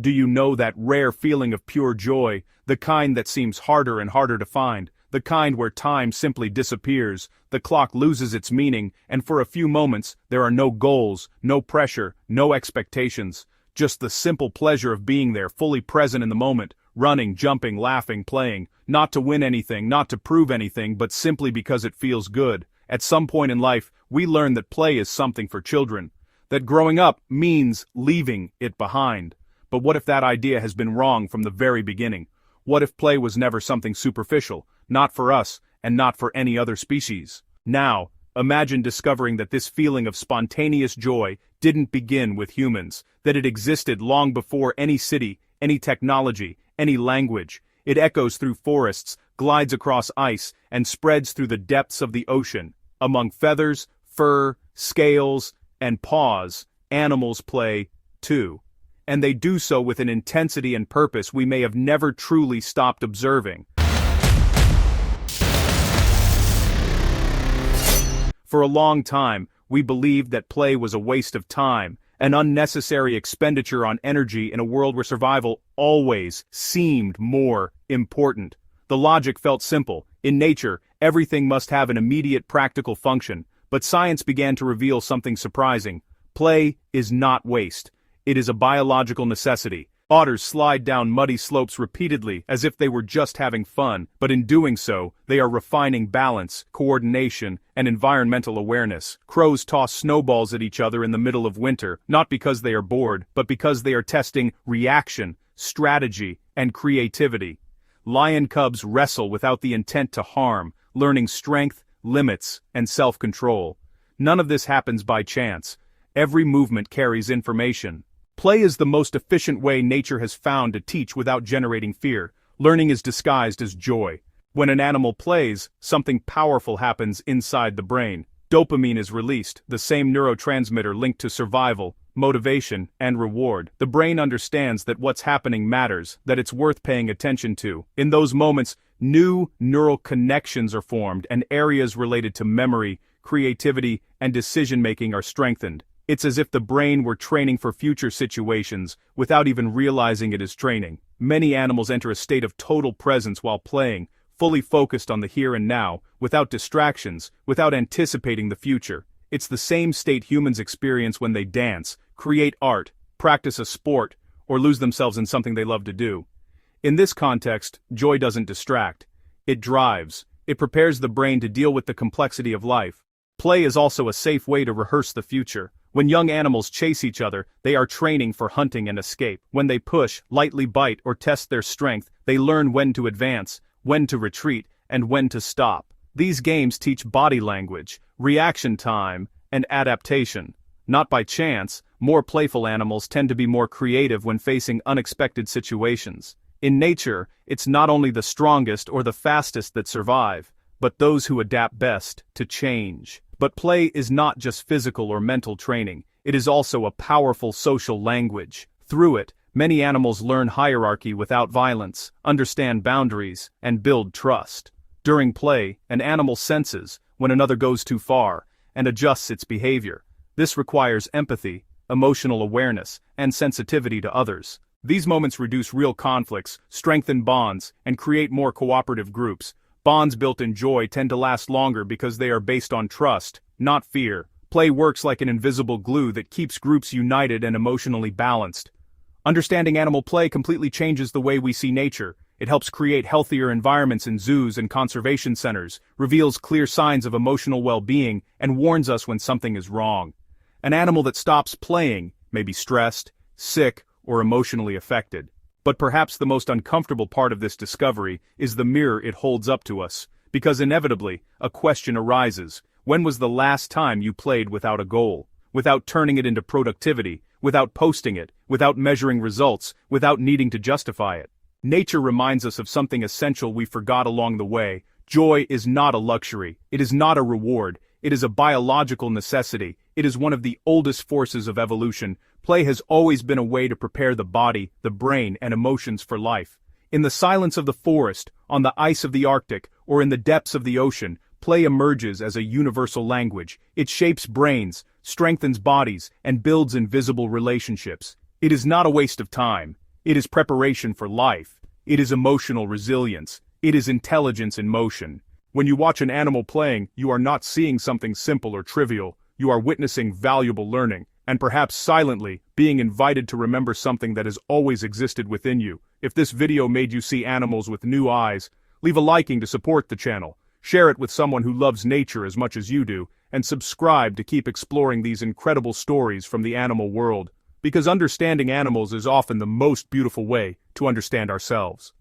Do you know that rare feeling of pure joy, the kind that seems harder and harder to find, the kind where time simply disappears, the clock loses its meaning, and for a few moments, there are no goals, no pressure, no expectations, just the simple pleasure of being there, fully present in the moment, running, jumping, laughing, playing, not to win anything, not to prove anything, but simply because it feels good. At some point in life, we learn that play is something for children, that growing up means leaving it behind. But what if that idea has been wrong from the very beginning? What if play was never something superficial, not for us, and not for any other species? Now, imagine discovering that this feeling of spontaneous joy didn't begin with humans, that it existed long before any city, any technology, any language. It echoes through forests, glides across ice, and spreads through the depths of the ocean. Among feathers, fur, scales, and paws, animals play, too. And they do so with an intensity and purpose we may have never truly stopped observing. For a long time, we believed that play was a waste of time, an unnecessary expenditure on energy in a world where survival always seemed more important. The logic felt simple. In nature, everything must have an immediate practical function, but science began to reveal something surprising. Play is not waste. It is a biological necessity. Otters slide down muddy slopes repeatedly as if they were just having fun, but in doing so, they are refining balance, coordination, and environmental awareness. Crows toss snowballs at each other in the middle of winter, not because they are bored, but because they are testing reaction, strategy, and creativity. Lion cubs wrestle without the intent to harm, learning strength, limits, and self-control. None of this happens by chance. Every movement carries information. Play is the most efficient way nature has found to teach without generating fear. Learning is disguised as joy. When an animal plays, something powerful happens inside the brain. Dopamine is released, the same neurotransmitter linked to survival, motivation, and reward. The brain understands that what's happening matters, that it's worth paying attention to. In those moments, new neural connections are formed and areas related to memory, creativity, and decision-making are strengthened. It's as if the brain were training for future situations without even realizing it is training. Many animals enter a state of total presence while playing, fully focused on the here and now, without distractions, without anticipating the future. It's the same state humans experience when they dance, create art, practice a sport, or lose themselves in something they love to do. In this context, joy doesn't distract. It drives. It prepares the brain to deal with the complexity of life. Play is also a safe way to rehearse the future. When young animals chase each other, they are training for hunting and escape. When they push, lightly bite, or test their strength, they learn when to advance, when to retreat, and when to stop. These games teach body language, reaction time, and adaptation. Not by chance, more playful animals tend to be more creative when facing unexpected situations. In nature, it's not only the strongest or the fastest that survive, but those who adapt best to change. But play is not just physical or mental training, it is also a powerful social language. Through it, many animals learn hierarchy without violence, understand boundaries, and build trust. During play, an animal senses when another goes too far, and adjusts its behavior. This requires empathy, emotional awareness, and sensitivity to others. These moments reduce real conflicts, strengthen bonds, and create more cooperative groups. Bonds built in joy tend to last longer because they are based on trust, not fear. Play works like an invisible glue that keeps groups united and emotionally balanced. Understanding animal play completely changes the way we see nature. It helps create healthier environments in zoos and conservation centers, reveals clear signs of emotional well-being, and warns us when something is wrong. An animal that stops playing may be stressed, sick, or emotionally affected. But perhaps the most uncomfortable part of this discovery is the mirror it holds up to us, because inevitably, a question arises. When was the last time you played without a goal, without turning it into productivity, without posting it, without measuring results, without needing to justify it? Nature reminds us of something essential we forgot along the way. Joy is not a luxury, it is not a reward, it is a biological necessity, it is one of the oldest forces of evolution. Play has always been a way to prepare the body, the brain, and emotions for life. In the silence of the forest, on the ice of the Arctic, or in the depths of the ocean, play emerges as a universal language. It shapes brains, strengthens bodies, and builds invisible relationships. It is not a waste of time. It is preparation for life. It is emotional resilience. It is intelligence in motion. When you watch an animal playing, you are not seeing something simple or trivial. You are witnessing valuable learning, and perhaps silently, being invited to remember something that has always existed within you. If this video made you see animals with new eyes, leave a liking to support the channel, share it with someone who loves nature as much as you do, and subscribe to keep exploring these incredible stories from the animal world, because understanding animals is often the most beautiful way to understand ourselves.